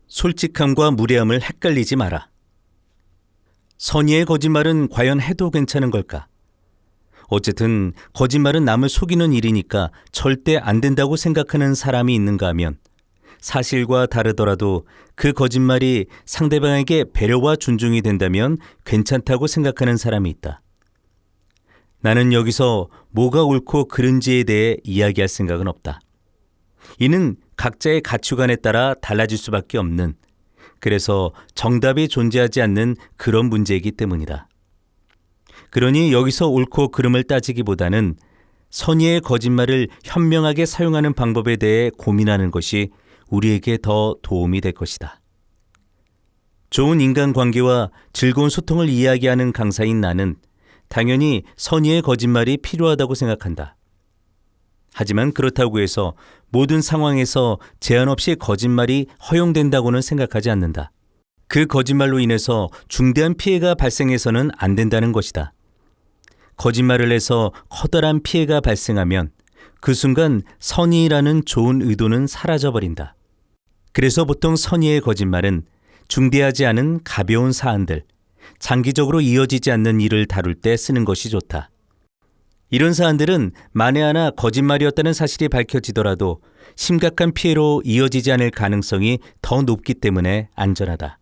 솔직함과 무례함을 헷갈리지 마라. 선의의 거짓말은 과연 해도 괜찮은 걸까? 어쨌든 거짓말은 남을 속이는 일이니까 절대 안 된다고 생각하는 사람이 있는가 하면 사실과 다르더라도 그 거짓말이 상대방에게 배려와 존중이 된다면 괜찮다고 생각하는 사람이 있다. 나는 여기서 뭐가 옳고 그른지에 대해 이야기할 생각은 없다. 이는 각자의 가치관에 따라 달라질 수밖에 없는, 그래서 정답이 존재하지 않는 그런 문제이기 때문이다. 그러니 여기서 옳고 그름을 따지기보다는 선의의 거짓말을 현명하게 사용하는 방법에 대해 고민하는 것이 우리에게 더 도움이 될 것이다. 좋은 인간관계와 즐거운 소통을 이야기하는 강사인 나는 당연히 선의의 거짓말이 필요하다고 생각한다. 하지만 그렇다고 해서 모든 상황에서 제한 없이 거짓말이 허용된다고는 생각하지 않는다. 그 거짓말로 인해서 중대한 피해가 발생해서는 안 된다는 것이다. 거짓말을 해서 커다란 피해가 발생하면 그 순간 선의라는 좋은 의도는 사라져버린다. 그래서 보통 선의의 거짓말은 중대하지 않은 가벼운 사안들, 장기적으로 이어지지 않는 일을 다룰 때 쓰는 것이 좋다. 이런 사안들은 만에 하나 거짓말이었다는 사실이 밝혀지더라도 심각한 피해로 이어지지 않을 가능성이 더 높기 때문에 안전하다.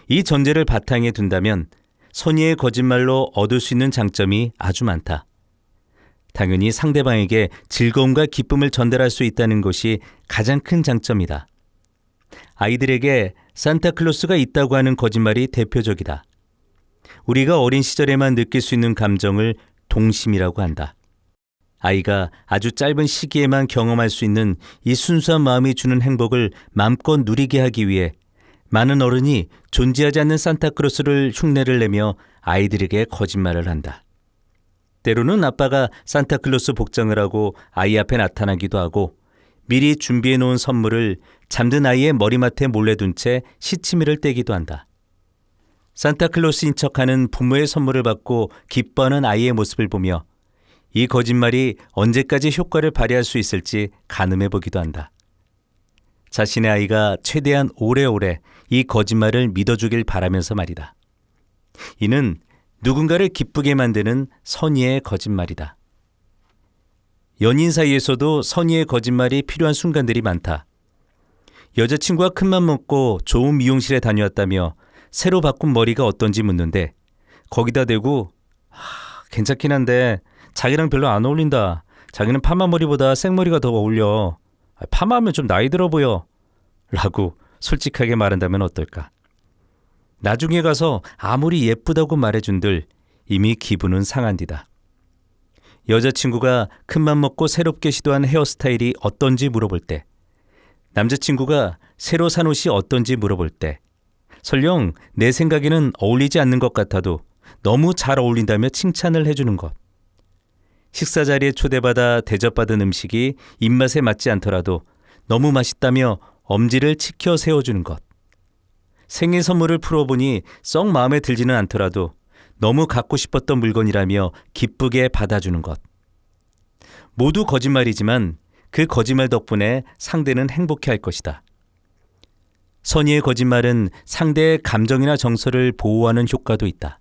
이 전제를 바탕에 둔다면 선의의 거짓말로 얻을 수 있는 장점이 아주 많다. 당연히 상대방에게 즐거움과 기쁨을 전달할 수 있다는 것이 가장 큰 장점이다. 아이들에게 산타클로스가 있다고 하는 거짓말이 대표적이다. 우리가 어린 시절에만 느낄 수 있는 감정을 동심이라고 한다. 아이가 아주 짧은 시기에만 경험할 수 있는 이 순수한 마음이 주는 행복을 마음껏 누리게 하기 위해 많은 어른이 존재하지 않는 산타클로스를 흉내를 내며 아이들에게 거짓말을 한다. 때로는 아빠가 산타클로스 복장을 하고 아이 앞에 나타나기도 하고 미리 준비해 놓은 선물을 잠든 아이의 머리맡에 몰래 둔 채 시치미를 떼기도 한다. 산타클로스인 척하는 부모의 선물을 받고 기뻐하는 아이의 모습을 보며 이 거짓말이 언제까지 효과를 발휘할 수 있을지 가늠해 보기도 한다. 자신의 아이가 최대한 오래오래 이 거짓말을 믿어주길 바라면서 말이다. 이는 누군가를 기쁘게 만드는 선의의 거짓말이다. 연인 사이에서도 선의의 거짓말이 필요한 순간들이 많다. 여자친구가 큰맘 먹고 좋은 미용실에 다녀왔다며 새로 바꾼 머리가 어떤지 묻는데 거기다 대고 괜찮긴 한데 자기랑 별로 안 어울린다. 자기는 파마 머리보다 생머리가 더 어울려. 파마하면 좀 나이 들어 보여. 라고 솔직하게 말한다면 어떨까? 나중에 가서 아무리 예쁘다고 말해준들 이미 기분은 상한디다. 여자친구가 큰맘 먹고 새롭게 시도한 헤어스타일이 어떤지 물어볼 때, 남자친구가 새로 산 옷이 어떤지 물어볼 때, 설령 내 생각에는 어울리지 않는 것 같아도 너무 잘 어울린다며 칭찬을 해주는 것. 식사 자리에 초대받아 대접받은 음식이 입맛에 맞지 않더라도 너무 맛있다며 엄지를 치켜 세워주는 것. 생일 선물을 풀어보니 썩 마음에 들지는 않더라도 너무 갖고 싶었던 물건이라며 기쁘게 받아주는 것. 모두 거짓말이지만 그 거짓말 덕분에 상대는 행복해할 것이다. 선의의 거짓말은 상대의 감정이나 정서를 보호하는 효과도 있다.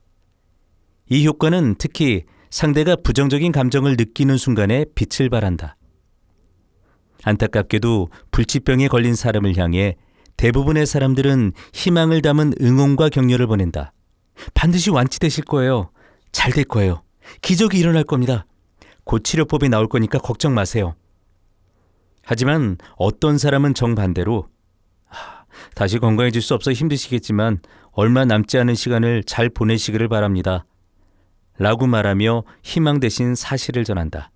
이 효과는 특히 상대가 부정적인 감정을 느끼는 순간에 빛을 발한다. 안타깝게도 불치병에 걸린 사람을 향해 대부분의 사람들은 희망을 담은 응원과 격려를 보낸다. 반드시 완치되실 거예요. 잘 될 거예요. 기적이 일어날 겁니다. 곧 치료법이 나올 거니까 걱정 마세요. 하지만 어떤 사람은 정반대로 다시 건강해질 수 없어 힘드시겠지만 얼마 남지 않은 시간을 잘 보내시기를 바랍니다. 라고 말하며 희망 대신 사실을 전한다.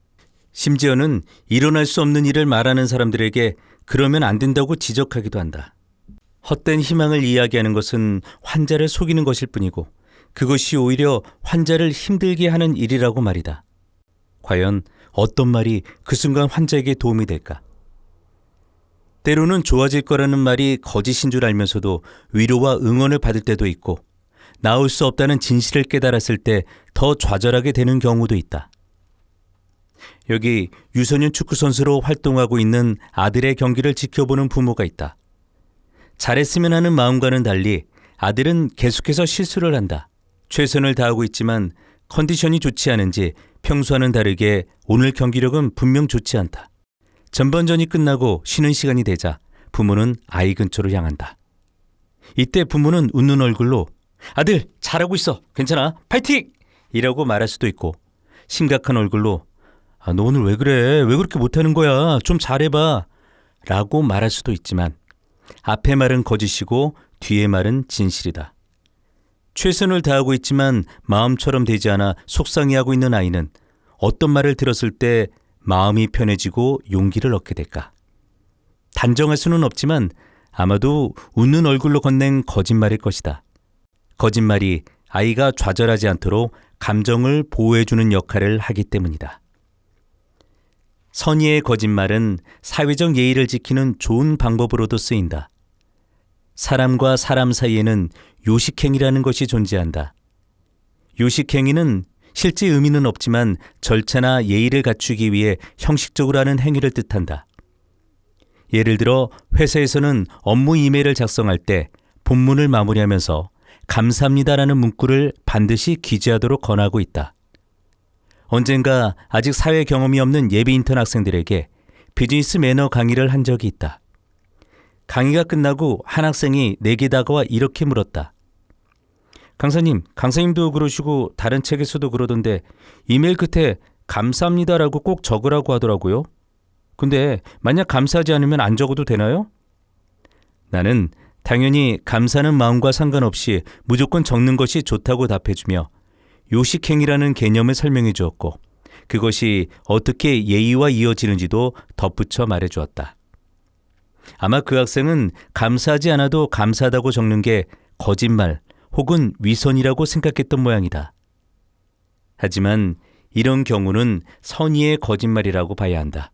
심지어는 일어날 수 없는 일을 말하는 사람들에게 그러면 안 된다고 지적하기도 한다. 헛된 희망을 이야기하는 것은 환자를 속이는 것일 뿐이고 그것이 오히려 환자를 힘들게 하는 일이라고 말이다. 과연 어떤 말이 그 순간 환자에게 도움이 될까? 때로는 좋아질 거라는 말이 거짓인 줄 알면서도 위로와 응원을 받을 때도 있고 나을 수 없다는 진실을 깨달았을 때 더 좌절하게 되는 경우도 있다. 여기 유소년 축구 선수로 활동하고 있는 아들의 경기를 지켜보는 부모가 있다. 잘했으면 하는 마음과는 달리 아들은 계속해서 실수를 한다. 최선을 다하고 있지만 컨디션이 좋지 않은지 평소와는 다르게 오늘 경기력은 분명 좋지 않다. 전반전이 끝나고 쉬는 시간이 되자 부모는 아이 근처로 향한다. 이때 부모는 웃는 얼굴로 아들 잘하고 있어. 괜찮아. 파이팅! 이라고 말할 수도 있고 심각한 얼굴로 너 오늘 왜 그래? 왜 그렇게 못하는 거야? 좀 잘해봐. 라고 말할 수도 있지만 앞의 말은 거짓이고 뒤의 말은 진실이다. 최선을 다하고 있지만 마음처럼 되지 않아 속상해하고 있는 아이는 어떤 말을 들었을 때 마음이 편해지고 용기를 얻게 될까? 단정할 수는 없지만 아마도 웃는 얼굴로 건넨 거짓말일 것이다. 거짓말이 아이가 좌절하지 않도록 감정을 보호해주는 역할을 하기 때문이다. 선의의 거짓말은 사회적 예의를 지키는 좋은 방법으로도 쓰인다. 사람과 사람 사이에는 요식행위라는 것이 존재한다. 요식행위는 실제 의미는 없지만 절차나 예의를 갖추기 위해 형식적으로 하는 행위를 뜻한다. 예를 들어 회사에서는 업무 이메일을 작성할 때 본문을 마무리하면서 감사합니다라는 문구를 반드시 기재하도록 권하고 있다. 언젠가 아직 사회 경험이 없는 예비 인턴 학생들에게 비즈니스 매너 강의를 한 적이 있다. 강의가 끝나고 한 학생이 내게 다가와 이렇게 물었다. 강사님, 강사님도 그러시고 다른 책에서도 그러던데 이메일 끝에 감사합니다라고 꼭 적으라고 하더라고요. 근데 만약 감사하지 않으면 안 적어도 되나요? 나는 당연히 감사하는 마음과 상관없이 무조건 적는 것이 좋다고 답해주며 요식행위라는 개념을 설명해 주었고 그것이 어떻게 예의와 이어지는지도 덧붙여 말해 주었다. 아마 그 학생은 감사하지 않아도 감사하다고 적는 게 거짓말 혹은 위선이라고 생각했던 모양이다. 하지만 이런 경우는 선의의 거짓말이라고 봐야 한다.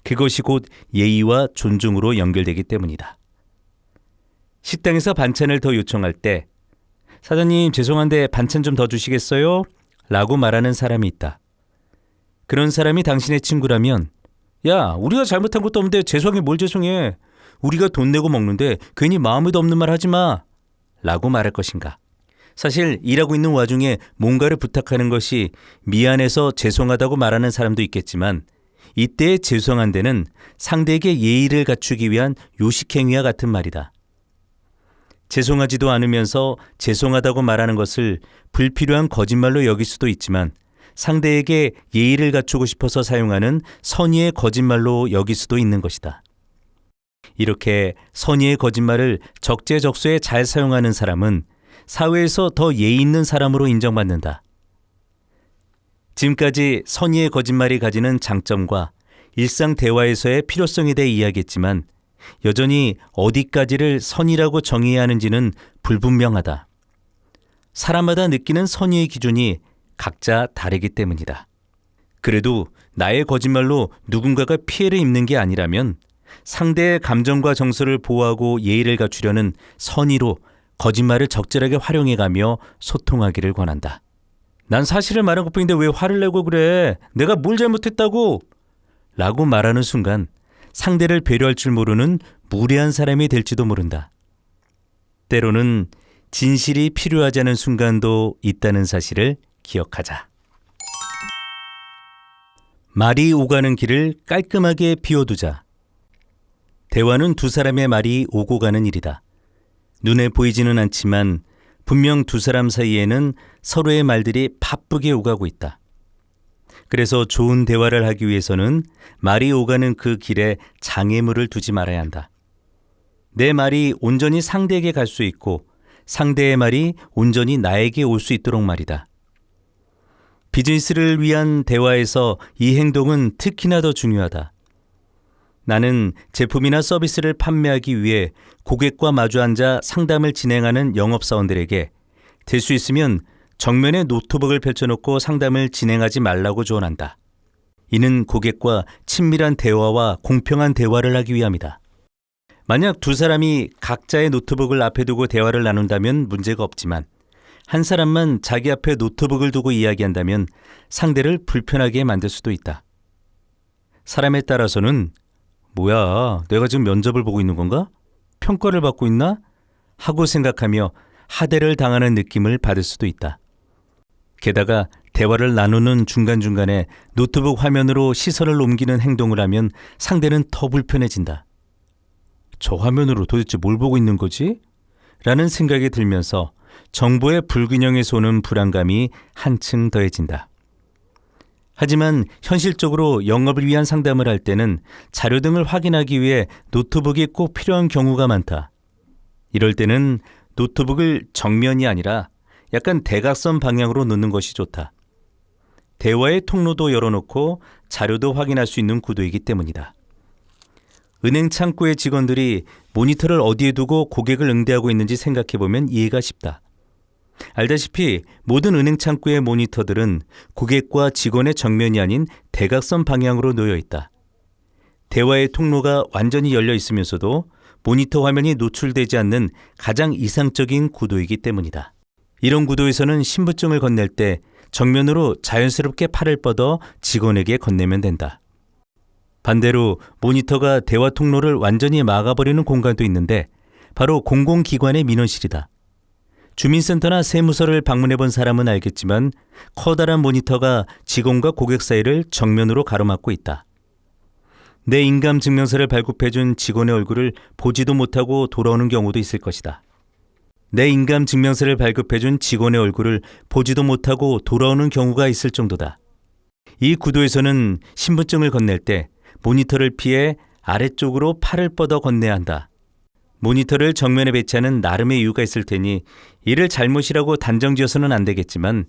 그것이 곧 예의와 존중으로 연결되기 때문이다. 식당에서 반찬을 더 요청할 때 사장님 죄송한데 반찬 좀 더 주시겠어요? 라고 말하는 사람이 있다. 그런 사람이 당신의 친구라면 야 우리가 잘못한 것도 없는데 죄송해 뭘 죄송해. 우리가 돈 내고 먹는데 괜히 마음에도 없는 말 하지 마. 라고 말할 것인가. 사실 일하고 있는 와중에 뭔가를 부탁하는 것이 미안해서 죄송하다고 말하는 사람도 있겠지만 이때의 죄송한 데는 상대에게 예의를 갖추기 위한 요식행위와 같은 말이다. 죄송하지도 않으면서 죄송하다고 말하는 것을 불필요한 거짓말로 여길 수도 있지만 상대에게 예의를 갖추고 싶어서 사용하는 선의의 거짓말로 여길 수도 있는 것이다. 이렇게 선의의 거짓말을 적재적소에 잘 사용하는 사람은 사회에서 더 예의 있는 사람으로 인정받는다. 지금까지 선의의 거짓말이 가지는 장점과 일상 대화에서의 필요성에 대해 이야기했지만 여전히 어디까지를 선의라고 정의해야 하는지는 불분명하다. 사람마다 느끼는 선의의 기준이 각자 다르기 때문이다. 그래도 나의 거짓말로 누군가가 피해를 입는 게 아니라면 상대의 감정과 정서를 보호하고 예의를 갖추려는 선의로 거짓말을 적절하게 활용해가며 소통하기를 권한다. 난 사실을 말한 것뿐인데 왜 화를 내고 그래? 내가 뭘 잘못했다고? 라고 말하는 순간 상대를 배려할 줄 모르는 무례한 사람이 될지도 모른다. 때로는 진실이 필요하지 않은 순간도 있다는 사실을 기억하자. 말이 오가는 길을 깔끔하게 비워두자. 대화는 두 사람의 말이 오고 가는 일이다. 눈에 보이지는 않지만 분명 두 사람 사이에는 서로의 말들이 바쁘게 오가고 있다. 그래서 좋은 대화를 하기 위해서는 말이 오가는 그 길에 장애물을 두지 말아야 한다. 내 말이 온전히 상대에게 갈 수 있고 상대의 말이 온전히 나에게 올 수 있도록 말이다. 비즈니스를 위한 대화에서 이 행동은 특히나 더 중요하다. 나는 제품이나 서비스를 판매하기 위해 고객과 마주 앉아 상담을 진행하는 영업사원들에게 될 수 있으면 정면에 노트북을 펼쳐놓고 상담을 진행하지 말라고 조언한다. 이는 고객과 친밀한 대화와 공평한 대화를 하기 위함이다. 만약 두 사람이 각자의 노트북을 앞에 두고 대화를 나눈다면 문제가 없지만 한 사람만 자기 앞에 노트북을 두고 이야기한다면 상대를 불편하게 만들 수도 있다. 사람에 따라서는 뭐야, 내가 지금 면접을 보고 있는 건가? 평가를 받고 있나? 하고 생각하며 하대를 당하는 느낌을 받을 수도 있다. 게다가 대화를 나누는 중간중간에 노트북 화면으로 시선을 옮기는 행동을 하면 상대는 더 불편해진다. 저 화면으로 도대체 뭘 보고 있는 거지? 라는 생각이 들면서 정보의 불균형에서 오는 불안감이 한층 더해진다. 하지만 현실적으로 영업을 위한 상담을 할 때는 자료 등을 확인하기 위해 노트북이 꼭 필요한 경우가 많다. 이럴 때는 노트북을 정면이 아니라 약간 대각선 방향으로 놓는 것이 좋다. 대화의 통로도 열어놓고 자료도 확인할 수 있는 구도이기 때문이다. 은행 창구의 직원들이 모니터를 어디에 두고 고객을 응대하고 있는지 생각해보면 이해가 쉽다. 알다시피 모든 은행 창구의 모니터들은 고객과 직원의 정면이 아닌 대각선 방향으로 놓여 있다. 대화의 통로가 완전히 열려 있으면서도 모니터 화면이 노출되지 않는 가장 이상적인 구도이기 때문이다. 이런 구도에서는 신분증을 건넬 때 정면으로 자연스럽게 팔을 뻗어 직원에게 건네면 된다. 반대로 모니터가 대화 통로를 완전히 막아버리는 공간도 있는데 바로 공공기관의 민원실이다. 주민센터나 세무서를 방문해 본 사람은 알겠지만 커다란 모니터가 직원과 고객 사이를 정면으로 가로막고 있다. 내 인감증명서를 발급해준 직원의 얼굴을 보지도 못하고 돌아오는 경우도 있을 것이다. 내 인감증명서를 발급해준 직원의 얼굴을 보지도 못하고 돌아오는 경우가 있을 정도다. 이 구도에서는 신분증을 건넬 때 모니터를 피해 아래쪽으로 팔을 뻗어 건네야 한다. 모니터를 정면에 배치하는 나름의 이유가 있을 테니 이를 잘못이라고 단정지어서는 안 되겠지만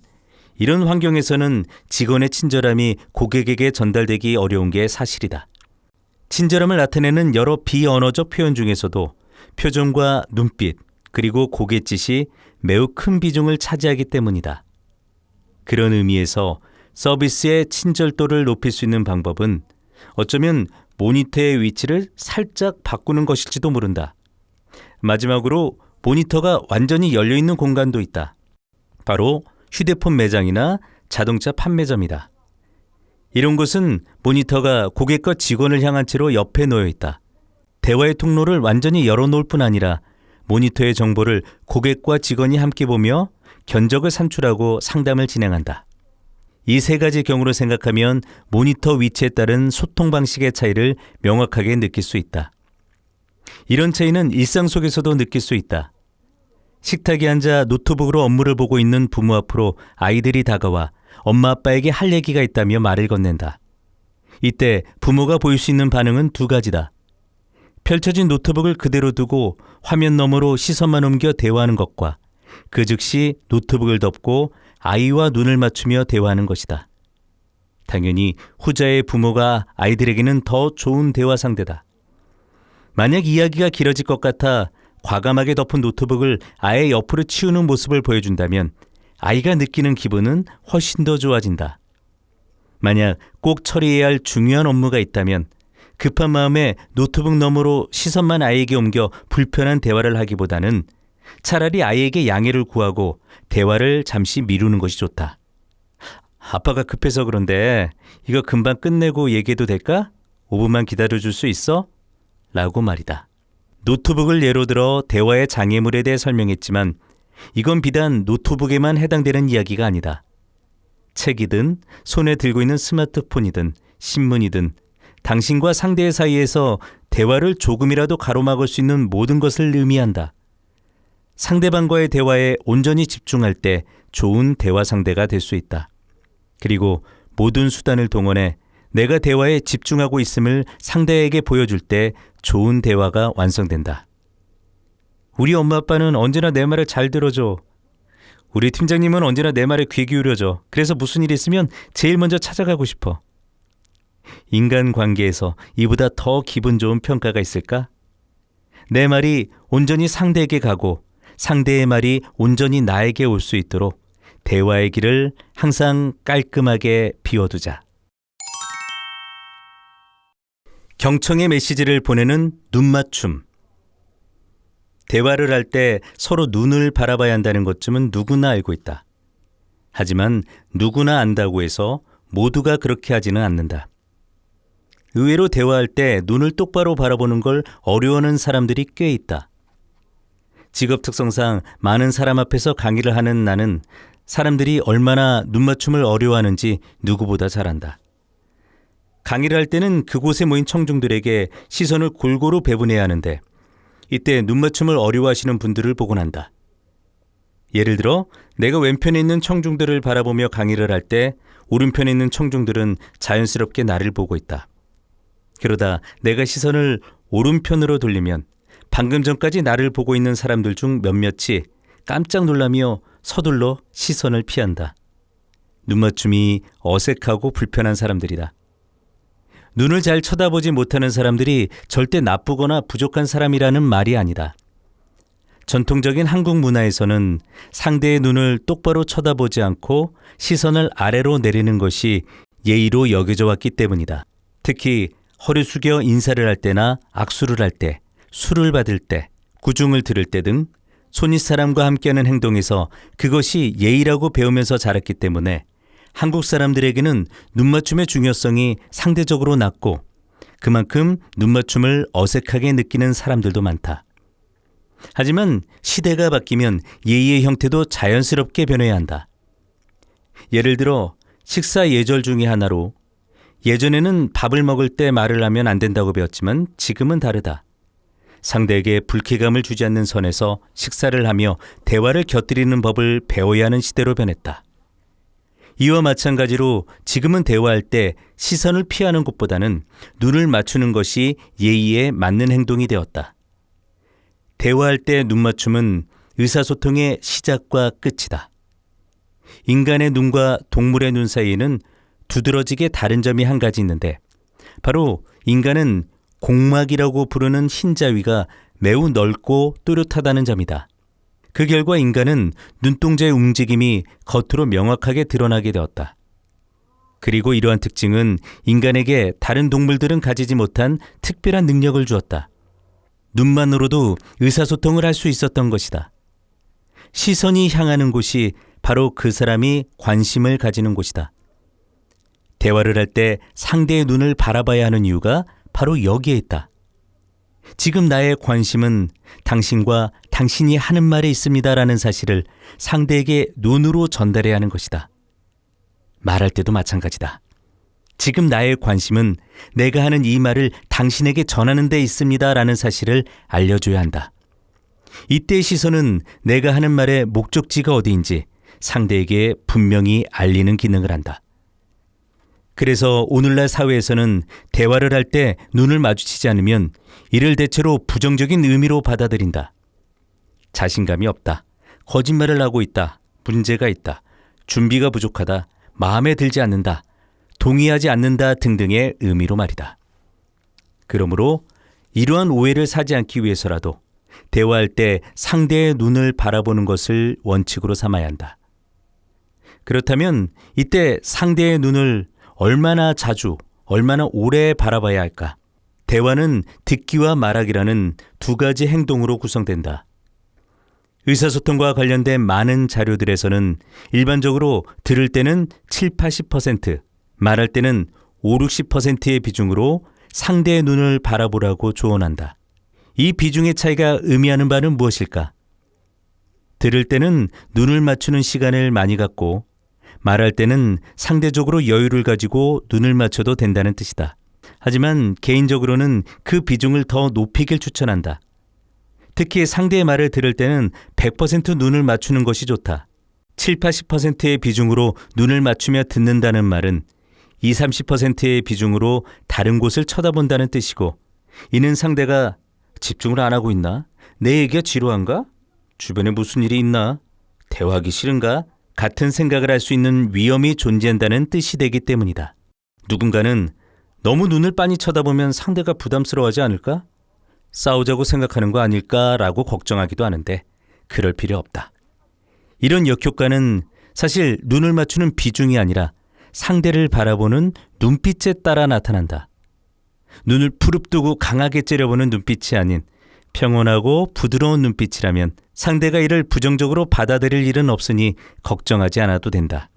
이런 환경에서는 직원의 친절함이 고객에게 전달되기 어려운 게 사실이다. 친절함을 나타내는 여러 비언어적 표현 중에서도 표정과 눈빛 그리고 고갯짓이 매우 큰 비중을 차지하기 때문이다. 그런 의미에서 서비스의 친절도를 높일 수 있는 방법은 어쩌면 모니터의 위치를 살짝 바꾸는 것일지도 모른다. 마지막으로 모니터가 완전히 열려있는 공간도 있다. 바로 휴대폰 매장이나 자동차 판매점이다. 이런 곳은 모니터가 고객과 직원을 향한 채로 옆에 놓여 있다. 대화의 통로를 완전히 열어놓을 뿐 아니라 모니터의 정보를 고객과 직원이 함께 보며 견적을 산출하고 상담을 진행한다. 이 세 가지 경우로 생각하면 모니터 위치에 따른 소통 방식의 차이를 명확하게 느낄 수 있다. 이런 차이는 일상 속에서도 느낄 수 있다. 식탁에 앉아 노트북으로 업무를 보고 있는 부모 앞으로 아이들이 다가와 엄마 아빠에게 할 얘기가 있다며 말을 건넨다. 이때 부모가 보일 수 있는 반응은 두 가지다. 펼쳐진 노트북을 그대로 두고 화면 너머로 시선만 옮겨 대화하는 것과 그 즉시 노트북을 덮고 아이와 눈을 맞추며 대화하는 것이다. 당연히 후자의 부모가 아이들에게는 더 좋은 대화 상대다. 만약 이야기가 길어질 것 같아 과감하게 덮은 노트북을 아예 옆으로 치우는 모습을 보여준다면 아이가 느끼는 기분은 훨씬 더 좋아진다. 만약 꼭 처리해야 할 중요한 업무가 있다면 급한 마음에 노트북 너머로 시선만 아이에게 옮겨 불편한 대화를 하기보다는 차라리 아이에게 양해를 구하고 대화를 잠시 미루는 것이 좋다. 아빠가 급해서 그런데 이거 금방 끝내고 얘기해도 될까? 5분만 기다려줄 수 있어? 라고 말이다. 노트북을 예로 들어 대화의 장애물에 대해 설명했지만 이건 비단 노트북에만 해당되는 이야기가 아니다. 책이든 손에 들고 있는 스마트폰이든 신문이든 당신과 상대의 사이에서 대화를 조금이라도 가로막을 수 있는 모든 것을 의미한다. 상대방과의 대화에 온전히 집중할 때 좋은 대화 상대가 될 수 있다. 그리고 모든 수단을 동원해 내가 대화에 집중하고 있음을 상대에게 보여줄 때 좋은 대화가 완성된다. 우리 엄마 아빠는 언제나 내 말을 잘 들어줘. 우리 팀장님은 언제나 내 말에 귀 기울여줘. 그래서 무슨 일 있으면 제일 먼저 찾아가고 싶어. 인간관계에서 이보다 더 기분 좋은 평가가 있을까? 내 말이 온전히 상대에게 가고 상대의 말이 온전히 나에게 올 수 있도록 대화의 길을 항상 깔끔하게 비워두자. 경청의 메시지를 보내는 눈맞춤. 대화를 할 때 서로 눈을 바라봐야 한다는 것쯤은 누구나 알고 있다. 하지만 누구나 안다고 해서 모두가 그렇게 하지는 않는다. 의외로 대화할 때 눈을 똑바로 바라보는 걸 어려워하는 사람들이 꽤 있다. 직업 특성상 많은 사람 앞에서 강의를 하는 나는 사람들이 얼마나 눈맞춤을 어려워하는지 누구보다 잘 안다. 강의를 할 때는 그곳에 모인 청중들에게 시선을 골고루 배분해야 하는데 이때 눈맞춤을 어려워하시는 분들을 보곤 한다. 예를 들어 내가 왼편에 있는 청중들을 바라보며 강의를 할 때 오른편에 있는 청중들은 자연스럽게 나를 보고 있다. 그러다 내가 시선을 오른편으로 돌리면 방금 전까지 나를 보고 있는 사람들 중 몇몇이 깜짝 놀라며 서둘러 시선을 피한다. 눈맞춤이 어색하고 불편한 사람들이다. 눈을 잘 쳐다보지 못하는 사람들이 절대 나쁘거나 부족한 사람이라는 말이 아니다. 전통적인 한국 문화에서는 상대의 눈을 똑바로 쳐다보지 않고 시선을 아래로 내리는 것이 예의로 여겨져 왔기 때문이다. 특히 허리 숙여 인사를 할 때나 악수를 할 때, 술을 받을 때, 구중을 들을 때 등 손윗사람과 함께하는 행동에서 그것이 예의라고 배우면서 자랐기 때문에 한국 사람들에게는 눈맞춤의 중요성이 상대적으로 낮고 그만큼 눈맞춤을 어색하게 느끼는 사람들도 많다. 하지만 시대가 바뀌면 예의의 형태도 자연스럽게 변해야 한다. 예를 들어 식사 예절 중의 하나로 예전에는 밥을 먹을 때 말을 하면 안 된다고 배웠지만 지금은 다르다. 상대에게 불쾌감을 주지 않는 선에서 식사를 하며 대화를 곁들이는 법을 배워야 하는 시대로 변했다. 이와 마찬가지로 지금은 대화할 때 시선을 피하는 것보다는 눈을 맞추는 것이 예의에 맞는 행동이 되었다. 대화할 때 눈맞춤은 의사소통의 시작과 끝이다. 인간의 눈과 동물의 눈 사이에는 두드러지게 다른 점이 한 가지 있는데 바로 인간은 공막이라고 부르는 흰자위가 매우 넓고 또렷하다는 점이다. 그 결과 인간은 눈동자의 움직임이 겉으로 명확하게 드러나게 되었다. 그리고 이러한 특징은 인간에게 다른 동물들은 가지지 못한 특별한 능력을 주었다. 눈만으로도 의사소통을 할 수 있었던 것이다. 시선이 향하는 곳이 바로 그 사람이 관심을 가지는 곳이다. 대화를 할 때 상대의 눈을 바라봐야 하는 이유가 바로 여기에 있다. 지금 나의 관심은 당신과 당신이 하는 말에 있습니다라는 사실을 상대에게 눈으로 전달해야 하는 것이다. 말할 때도 마찬가지다. 지금 나의 관심은 내가 하는 이 말을 당신에게 전하는 데 있습니다라는 사실을 알려줘야 한다. 이때의 시선은 내가 하는 말의 목적지가 어디인지 상대에게 분명히 알리는 기능을 한다. 그래서 오늘날 사회에서는 대화를 할 때 눈을 마주치지 않으면 이를 대체로 부정적인 의미로 받아들인다. 자신감이 없다. 거짓말을 하고 있다. 문제가 있다. 준비가 부족하다. 마음에 들지 않는다. 동의하지 않는다 등등의 의미로 말이다. 그러므로 이러한 오해를 사지 않기 위해서라도 대화할 때 상대의 눈을 바라보는 것을 원칙으로 삼아야 한다. 그렇다면 이때 상대의 눈을 얼마나 자주, 얼마나 오래 바라봐야 할까? 대화는 듣기와 말하기라는 두 가지 행동으로 구성된다. 의사소통과 관련된 많은 자료들에서는 일반적으로 들을 때는 7, 80%, 말할 때는 5, 60%의 비중으로 상대의 눈을 바라보라고 조언한다. 이 비중의 차이가 의미하는 바는 무엇일까? 들을 때는 눈을 맞추는 시간을 많이 갖고 말할 때는 상대적으로 여유를 가지고 눈을 맞춰도 된다는 뜻이다. 하지만 개인적으로는 그 비중을 더 높이길 추천한다. 특히 상대의 말을 들을 때는 100% 눈을 맞추는 것이 좋다. 7, 80%의 비중으로 눈을 맞추며 듣는다는 말은 20, 30%의 비중으로 다른 곳을 쳐다본다는 뜻이고 이는 상대가 집중을 안 하고 있나? 내 얘기가 지루한가? 주변에 무슨 일이 있나? 대화하기 싫은가? 같은 생각을 할 수 있는 위험이 존재한다는 뜻이 되기 때문이다. 누군가는 너무 눈을 빤히 쳐다보면 상대가 부담스러워하지 않을까? 싸우자고 생각하는 거 아닐까라고 걱정하기도 하는데 그럴 필요 없다. 이런 역효과는 사실 눈을 맞추는 비중이 아니라 상대를 바라보는 눈빛에 따라 나타난다. 눈을 푸릅뜨고 강하게 째려보는 눈빛이 아닌 평온하고 부드러운 눈빛이라면 상대가 이를 부정적으로 받아들일 일은 없으니 걱정하지 않아도 된다.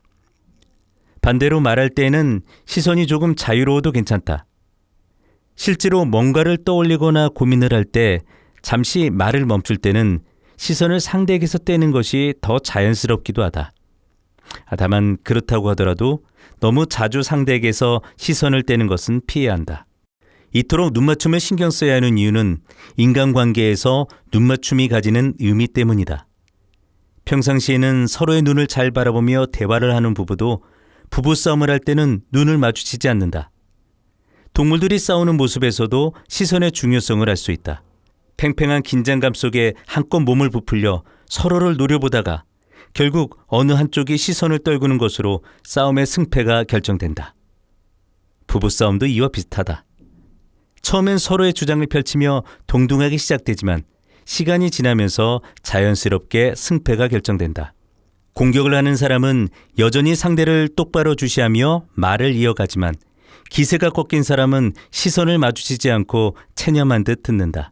반대로 말할 때에는 시선이 조금 자유로워도 괜찮다. 실제로 뭔가를 떠올리거나 고민을 할 때 잠시 말을 멈출 때는 시선을 상대에게서 떼는 것이 더 자연스럽기도 하다. 다만 그렇다고 하더라도 너무 자주 상대에게서 시선을 떼는 것은 피해야 한다. 이토록 눈맞춤을 신경 써야 하는 이유는 인간관계에서 눈맞춤이 가지는 의미 때문이다. 평상시에는 서로의 눈을 잘 바라보며 대화를 하는 부부도 부부싸움을 할 때는 눈을 마주치지 않는다. 동물들이 싸우는 모습에서도 시선의 중요성을 알 수 있다. 팽팽한 긴장감 속에 한껏 몸을 부풀려 서로를 노려보다가 결국 어느 한쪽이 시선을 떨구는 것으로 싸움의 승패가 결정된다. 부부싸움도 이와 비슷하다. 처음엔 서로의 주장을 펼치며 동등하게 시작되지만 시간이 지나면서 자연스럽게 승패가 결정된다. 공격을 하는 사람은 여전히 상대를 똑바로 주시하며 말을 이어가지만 기세가 꺾인 사람은 시선을 마주치지 않고 체념한 듯 듣는다.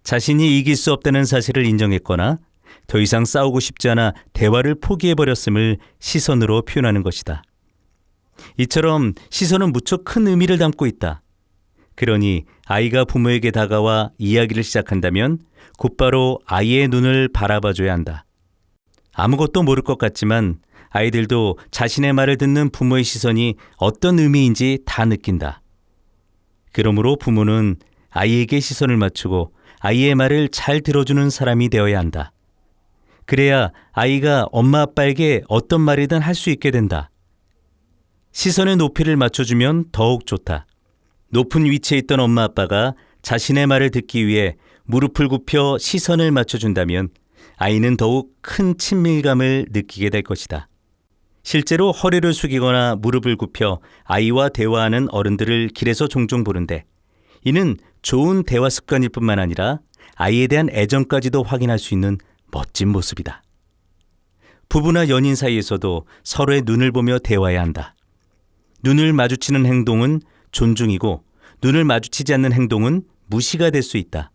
자신이 이길 수 없다는 사실을 인정했거나 더 이상 싸우고 싶지 않아 대화를 포기해버렸음을 시선으로 표현하는 것이다. 이처럼 시선은 무척 큰 의미를 담고 있다. 그러니 아이가 부모에게 다가와 이야기를 시작한다면 곧바로 아이의 눈을 바라봐줘야 한다. 아무것도 모를 것 같지만 아이들도 자신의 말을 듣는 부모의 시선이 어떤 의미인지 다 느낀다. 그러므로 부모는 아이에게 시선을 맞추고 아이의 말을 잘 들어주는 사람이 되어야 한다. 그래야 아이가 엄마 아빠에게 어떤 말이든 할 수 있게 된다. 시선의 높이를 맞춰주면 더욱 좋다. 높은 위치에 있던 엄마 아빠가 자신의 말을 듣기 위해 무릎을 굽혀 시선을 맞춰준다면 아이는 더욱 큰 친밀감을 느끼게 될 것이다. 실제로 허리를 숙이거나 무릎을 굽혀 아이와 대화하는 어른들을 길에서 종종 보는데 이는 좋은 대화 습관일 뿐만 아니라 아이에 대한 애정까지도 확인할 수 있는 멋진 모습이다. 부부나 연인 사이에서도 서로의 눈을 보며 대화해야 한다. 눈을 마주치는 행동은 존중이고 눈을 마주치지 않는 행동은 무시가 될 수 있다.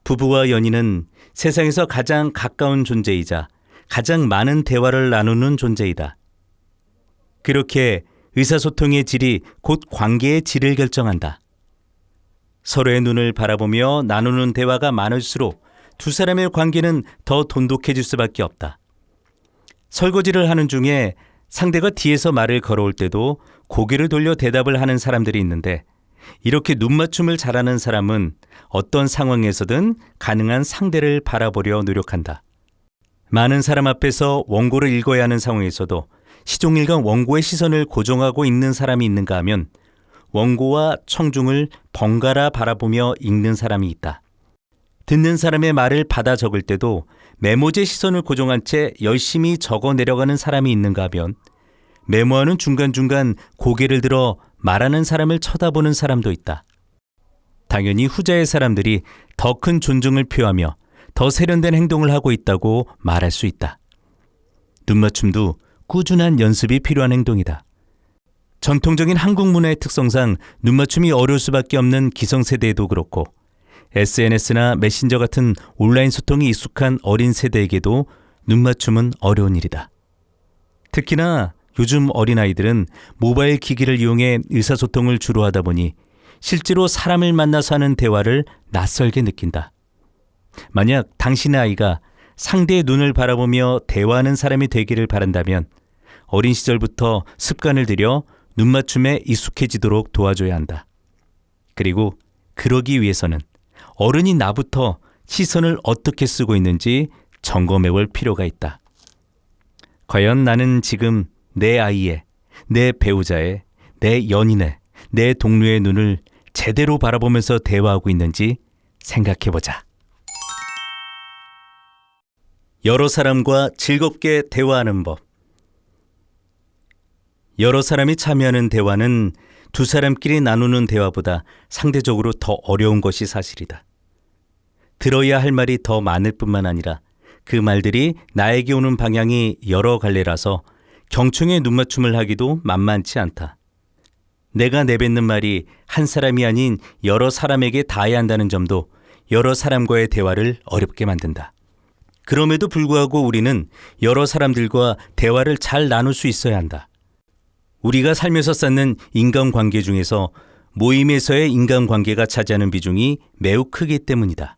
부부와 연인은 세상에서 가장 가까운 존재이자 가장 많은 대화를 나누는 존재이다. 그렇게 의사소통의 질이 곧 관계의 질을 결정한다. 서로의 눈을 바라보며 나누는 대화가 많을수록 두 사람의 관계는 더 돈독해질 수밖에 없다. 설거지를 하는 중에 상대가 뒤에서 말을 걸어올 때도 고개를 돌려 대답을 하는 사람들이 있는데 이렇게 눈맞춤을 잘하는 사람은 어떤 상황에서든 가능한 상대를 바라보려 노력한다. 많은 사람 앞에서 원고를 읽어야 하는 상황에서도 시종일관 원고의 시선을 고정하고 읽는 사람이 있는가 하면 원고와 청중을 번갈아 바라보며 읽는 사람이 있다. 듣는 사람의 말을 받아 적을 때도 메모지에 시선을 고정한 채 열심히 적어 내려가는 사람이 있는가 하면 메모하는 중간중간 고개를 들어 말하는 사람을 쳐다보는 사람도 있다. 당연히 후자의 사람들이 더 큰 존중을 표하며 더 세련된 행동을 하고 있다고 말할 수 있다. 눈맞춤도 꾸준한 연습이 필요한 행동이다. 전통적인 한국 문화의 특성상 눈맞춤이 어려울 수밖에 없는 기성세대에도 그렇고 SNS나 메신저 같은 온라인 소통이 익숙한 어린 세대에게도 눈맞춤은 어려운 일이다. 특히나 요즘 어린아이들은 모바일 기기를 이용해 의사소통을 주로 하다 보니 실제로 사람을 만나서 하는 대화를 낯설게 느낀다. 만약 당신의 아이가 상대의 눈을 바라보며 대화하는 사람이 되기를 바란다면 어린 시절부터 습관을 들여 눈맞춤에 익숙해지도록 도와줘야 한다. 그리고 그러기 위해서는 어른이 나부터 시선을 어떻게 쓰고 있는지 점검해 볼 필요가 있다. 과연 나는 지금 내 아이의, 내 배우자의, 내 연인의, 내 동료의 눈을 제대로 바라보면서 대화하고 있는지 생각해보자. 여러 사람과 즐겁게 대화하는 법. 여러 사람이 참여하는 대화는 두 사람끼리 나누는 대화보다 상대적으로 더 어려운 것이 사실이다. 들어야 할 말이 더 많을 뿐만 아니라 그 말들이 나에게 오는 방향이 여러 갈래라서 경청의 눈맞춤을 하기도 만만치 않다. 내가 내뱉는 말이 한 사람이 아닌 여러 사람에게 닿아야 한다는 점도 여러 사람과의 대화를 어렵게 만든다. 그럼에도 불구하고 우리는 여러 사람들과 대화를 잘 나눌 수 있어야 한다. 우리가 살면서 쌓는 인간관계 중에서 모임에서의 인간관계가 차지하는 비중이 매우 크기 때문이다.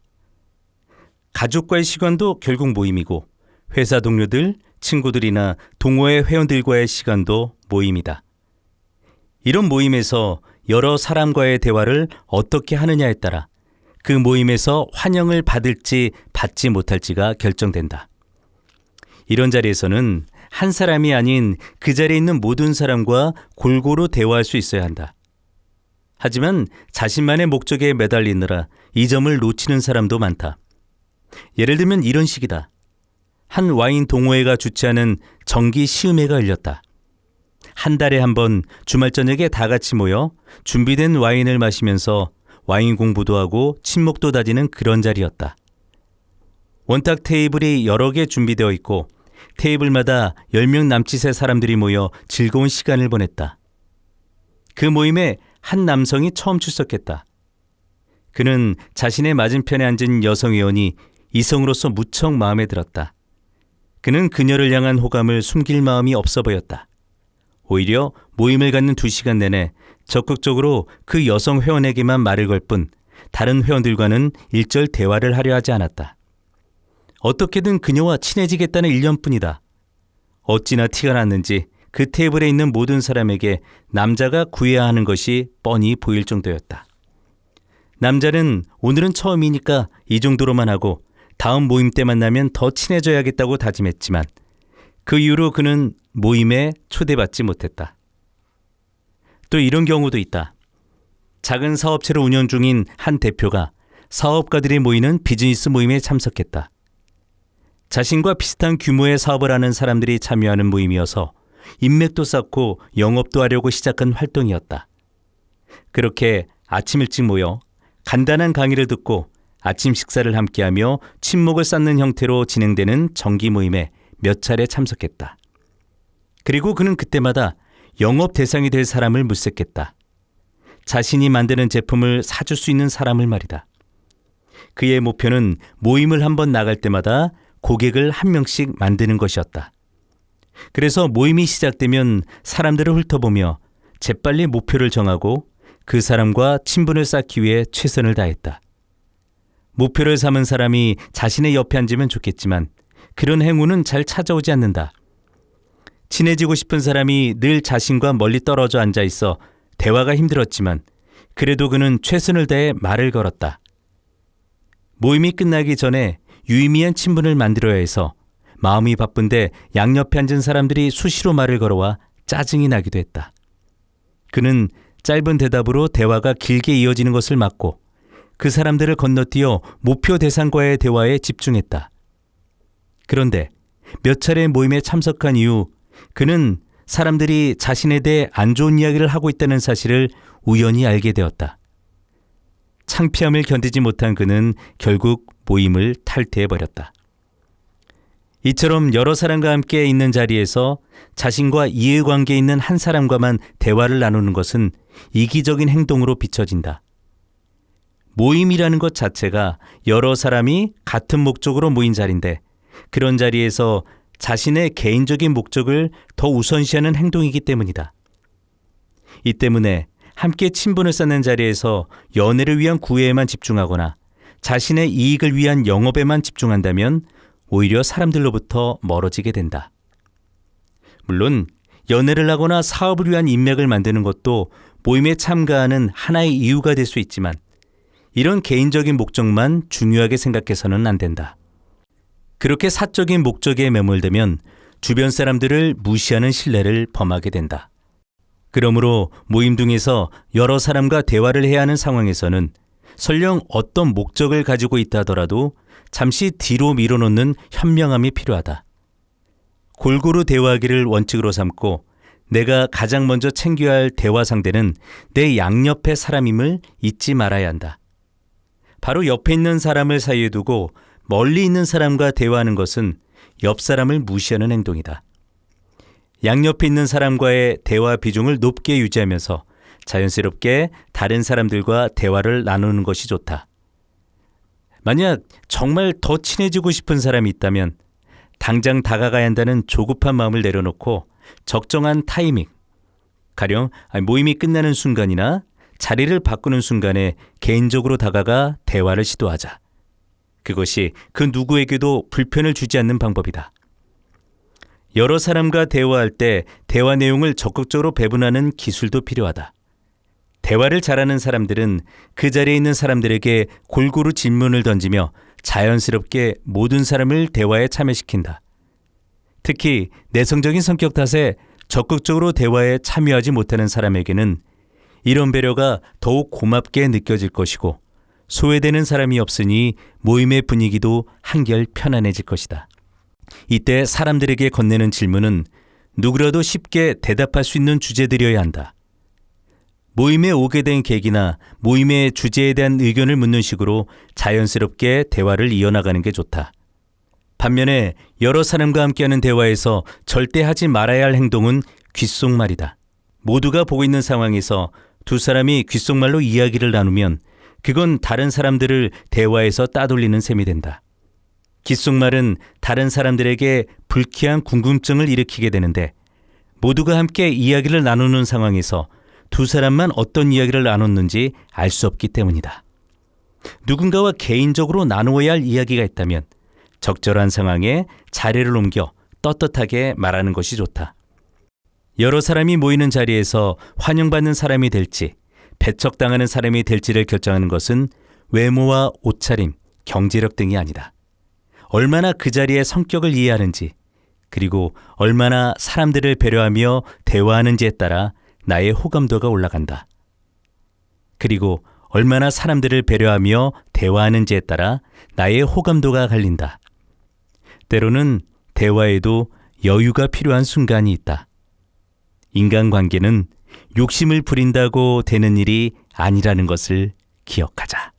가족과의 시간도 결국 모임이고 회사 동료들, 친구들이나 동호회 회원들과의 시간도 모임이다. 이런 모임에서 여러 사람과의 대화를 어떻게 하느냐에 따라 그 모임에서 환영을 받을지 받지 못할지가 결정된다. 이런 자리에서는 한 사람이 아닌 그 자리에 있는 모든 사람과 골고루 대화할 수 있어야 한다. 하지만 자신만의 목적에 매달리느라 이 점을 놓치는 사람도 많다. 예를 들면 이런 식이다. 한 와인 동호회가 주최하는 정기 시음회가 열렸다. 한 달에 한 번 주말 저녁에 다 같이 모여 준비된 와인을 마시면서 와인 공부도 하고 친목도 다지는 그런 자리였다. 원탁 테이블이 여러 개 준비되어 있고 테이블마다 10명 남짓의 사람들이 모여 즐거운 시간을 보냈다. 그 모임에 한 남성이 처음 출석했다. 그는 자신의 맞은편에 앉은 여성 회원이 이성으로서 무척 마음에 들었다. 그는 그녀를 향한 호감을 숨길 마음이 없어 보였다. 오히려 모임을 갖는 2시간 내내 적극적으로 그 여성 회원에게만 말을 걸 뿐 다른 회원들과는 일절 대화를 하려 하지 않았다. 어떻게든 그녀와 친해지겠다는 일념뿐이다. 어찌나 티가 났는지 그 테이블에 있는 모든 사람에게 남자가 구해야 하는 것이 뻔히 보일 정도였다. 남자는 오늘은 처음이니까 이 정도로만 하고 다음 모임 때 만나면 더 친해져야겠다고 다짐했지만 그 이후로 그는 모임에 초대받지 못했다. 또 이런 경우도 있다. 작은 사업체를 운영 중인 한 대표가 사업가들이 모이는 비즈니스 모임에 참석했다. 자신과 비슷한 규모의 사업을 하는 사람들이 참여하는 모임이어서 인맥도 쌓고 영업도 하려고 시작한 활동이었다. 그렇게 아침 일찍 모여 간단한 강의를 듣고 아침 식사를 함께하며 친목을 쌓는 형태로 진행되는 정기 모임에 몇 차례 참석했다. 그리고 그는 그때마다 영업 대상이 될 사람을 물색했다. 자신이 만드는 제품을 사줄 수 있는 사람을 말이다. 그의 목표는 모임을 한번 나갈 때마다 고객을 한 명씩 만드는 것이었다. 그래서 모임이 시작되면 사람들을 훑어보며 재빨리 목표를 정하고 그 사람과 친분을 쌓기 위해 최선을 다했다. 목표를 삼은 사람이 자신의 옆에 앉으면 좋겠지만 그런 행운은 잘 찾아오지 않는다. 친해지고 싶은 사람이 늘 자신과 멀리 떨어져 앉아 있어 대화가 힘들었지만 그래도 그는 최선을 다해 말을 걸었다. 모임이 끝나기 전에 유의미한 친분을 만들어야 해서 마음이 바쁜데 양옆에 앉은 사람들이 수시로 말을 걸어와 짜증이 나기도 했다. 그는 짧은 대답으로 대화가 길게 이어지는 것을 막고 그 사람들을 건너뛰어 목표 대상과의 대화에 집중했다. 그런데 몇 차례 모임에 참석한 이후 그는 사람들이 자신에 대해 안 좋은 이야기를 하고 있다는 사실을 우연히 알게 되었다. 창피함을 견디지 못한 그는 결국 모임을 탈퇴해버렸다. 이처럼 여러 사람과 함께 있는 자리에서 자신과 이해관계에 있는 한 사람과만 대화를 나누는 것은 이기적인 행동으로 비춰진다. 모임이라는 것 자체가 여러 사람이 같은 목적으로 모인 자리인데 그런 자리에서 자신의 개인적인 목적을 더 우선시하는 행동이기 때문이다. 이 때문에 함께 친분을 쌓는 자리에서 연애를 위한 구애에만 집중하거나 자신의 이익을 위한 영업에만 집중한다면 오히려 사람들로부터 멀어지게 된다. 물론 연애를 하거나 사업을 위한 인맥을 만드는 것도 모임에 참가하는 하나의 이유가 될 수 있지만 이런 개인적인 목적만 중요하게 생각해서는 안 된다. 그렇게 사적인 목적에 매몰되면 주변 사람들을 무시하는 신뢰를 범하게 된다. 그러므로 모임 등에서 여러 사람과 대화를 해야 하는 상황에서는 설령 어떤 목적을 가지고 있다 하더라도 잠시 뒤로 밀어놓는 현명함이 필요하다. 골고루 대화하기를 원칙으로 삼고 내가 가장 먼저 챙겨야 할 대화 상대는 내 양옆의 사람임을 잊지 말아야 한다. 바로 옆에 있는 사람을 사이에 두고 멀리 있는 사람과 대화하는 것은 옆 사람을 무시하는 행동이다. 양옆에 있는 사람과의 대화 비중을 높게 유지하면서 자연스럽게 다른 사람들과 대화를 나누는 것이 좋다. 만약 정말 더 친해지고 싶은 사람이 있다면 당장 다가가야 한다는 조급한 마음을 내려놓고 적정한 타이밍, 가령 모임이 끝나는 순간이나 자리를 바꾸는 순간에 개인적으로 다가가 대화를 시도하자. 그것이 그 누구에게도 불편을 주지 않는 방법이다. 여러 사람과 대화할 때 대화 내용을 적극적으로 배분하는 기술도 필요하다. 대화를 잘하는 사람들은 그 자리에 있는 사람들에게 골고루 질문을 던지며 자연스럽게 모든 사람을 대화에 참여시킨다. 특히 내성적인 성격 탓에 적극적으로 대화에 참여하지 못하는 사람에게는 이런 배려가 더욱 고맙게 느껴질 것이고 소외되는 사람이 없으니 모임의 분위기도 한결 편안해질 것이다. 이때 사람들에게 건네는 질문은 누구라도 쉽게 대답할 수 있는 주제들이어야 한다. 모임에 오게 된 계기나 모임의 주제에 대한 의견을 묻는 식으로 자연스럽게 대화를 이어나가는 게 좋다. 반면에 여러 사람과 함께하는 대화에서 절대 하지 말아야 할 행동은 귓속말이다. 모두가 보고 있는 상황에서 두 사람이 귓속말로 이야기를 나누면 그건 다른 사람들을 대화에서 따돌리는 셈이 된다. 귓속말은 다른 사람들에게 불쾌한 궁금증을 일으키게 되는데 모두가 함께 이야기를 나누는 상황에서 두 사람만 어떤 이야기를 나눴는지 알 수 없기 때문이다. 누군가와 개인적으로 나누어야 할 이야기가 있다면 적절한 상황에 자리를 옮겨 떳떳하게 말하는 것이 좋다. 여러 사람이 모이는 자리에서 환영받는 사람이 될지 배척당하는 사람이 될지를 결정하는 것은 외모와 옷차림, 경제력 등이 아니다. 얼마나 그 자리의 성격을 이해하는지 그리고 얼마나 사람들을 배려하며 대화하는지에 따라 나의 호감도가 올라간다. 그리고 얼마나 사람들을 배려하며 대화하는지에 따라 나의 호감도가 갈린다. 때로는 대화에도 여유가 필요한 순간이 있다. 인간관계는 욕심을 부린다고 되는 일이 아니라는 것을 기억하자.